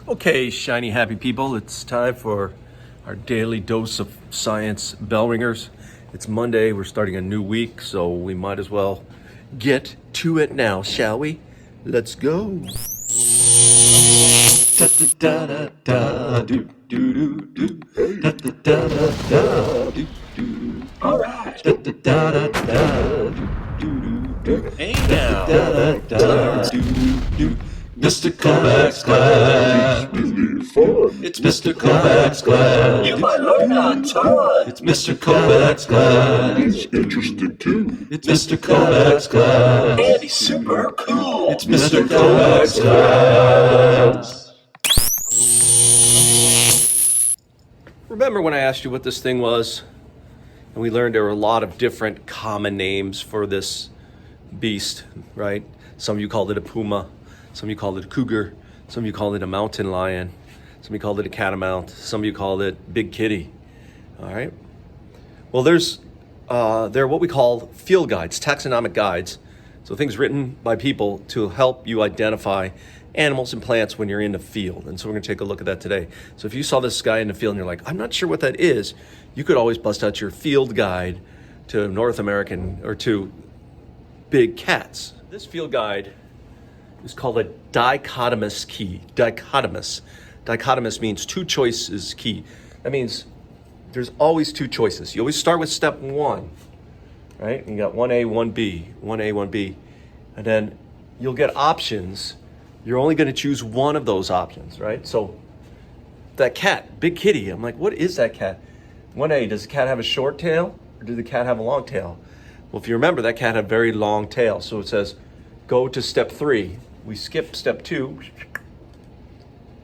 Okay, shiny happy people, it's time for our daily dose of science Bellringers. It's Monday, we're starting a new week, so we might as well get to it now, shall we? Let's go. All right. Hey now. Mr. Kovacs class. It's Mr. Kovacs class. You might learn a ton. It's Mr. Kovacs class. He's interested too. It's Mr. Kovacs class. And he's super cool. It's Mr. Kovacs class. Remember when I asked you what this thing was? And we learned there were a lot of different common names for this beast, right? Some of you called it a puma. Some of you called it a cougar. Some of you called it a mountain lion. Some of you called it a catamount. Some of you called it big kitty. All right. Well, there are what we call field guides, taxonomic guides. So things written by people to help you identify animals and plants when you're in the field. And so we're going to take a look at that today. So if you saw this guy in the field and you're like, I'm not sure what that is, you could always bust out your field guide to North American or to big cats. This field guide is called a dichotomous key. Dichotomous. Dichotomous means two choices key. That means there's always two choices. You always start with step one, right? You got 1A, 1B, 1A, 1B. And then you'll get options. You're only going to choose one of those options, right? So that cat, big kitty, I'm like, what is that cat? 1A, does the cat have a short tail or does the cat have a long tail? Well, if you remember, that cat had a very long tail. So it says, go to step 3. We skip step 2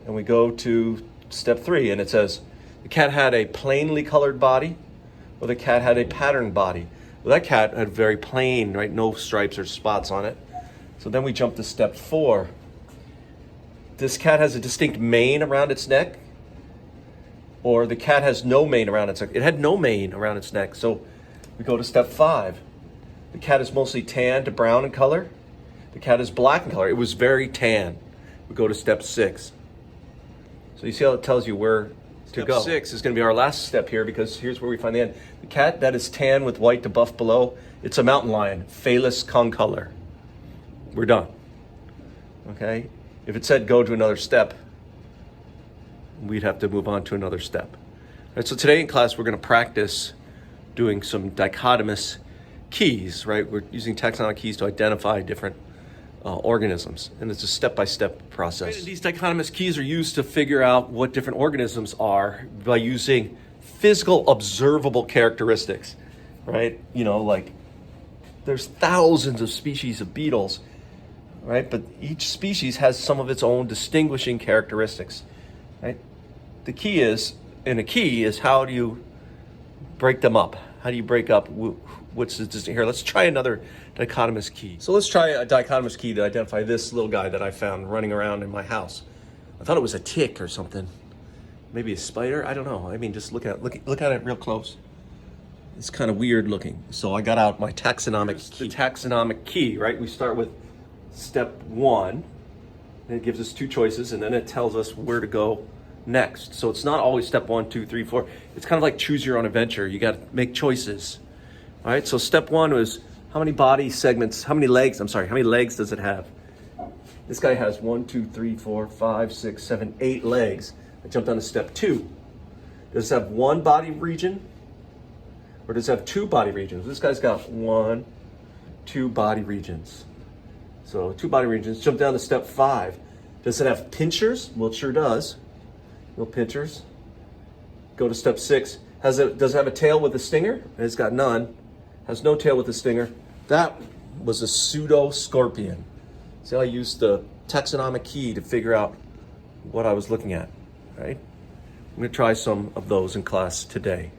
and we go to step 3, and it says the cat had a plainly colored body or the cat had a patterned body. Well, that cat had very plain, right? No stripes or spots on it. So then we jump to step 4. This cat has a distinct mane around its neck, or the cat has no mane around its neck. It had no mane around its neck. So we go to step 5. The cat is mostly tan to brown in color. The cat is black in color. It was very tan. We go to step 6. So you see how it tells you where to go. Step 6 is going to be our last step here, because here's where we find the end. The cat that is tan with white to buff below, it's a mountain lion, Felis concolor. We're done. Okay? If it said go to another step, we'd have to move on to another step. All right, so today in class, we're going to practice doing some dichotomous keys, right? We're using taxonomic keys to identify different organisms, and it's a step-by-step process. Right, and these dichotomous keys are used to figure out what different organisms are by using physical observable characteristics, right? You know, like there's thousands of species of beetles, right? But each species has some of its own distinguishing characteristics, right? The key is, and a key is, how do you break them up? How do you break up what's the distinct? Here, let's try another dichotomous key. So let's try a dichotomous key to identify this little guy that I found running around in my house. I thought it was a tick or something. Maybe a spider, I don't know. I mean, just look at it real close. It's kind of weird looking. So I got out my taxonomic key. The taxonomic key, right? We start with step 1, and it gives us 2 choices, and then it tells us where to go next. So it's not always step 1, 2, 3, 4. It's kind of like choose your own adventure. You got to make choices. All right, so step 1 was how many legs does it have? This guy has 1, 2, 3, 4, 5, 6, 7, 8 legs. I jumped on to step 2. Does it have one body region, or does it have 2 body regions? This guy's got 1, 2 body regions. So 2 body regions. Jump down to step 5. Does it have pinchers? Well, it sure does. No pinchers. Go to step 6. Does it have a tail with a stinger? It's got none. Has no tail with a stinger. That was a pseudo scorpion. See how I used the taxonomic key to figure out what I was looking at, right? I'm going to try some of those in class today.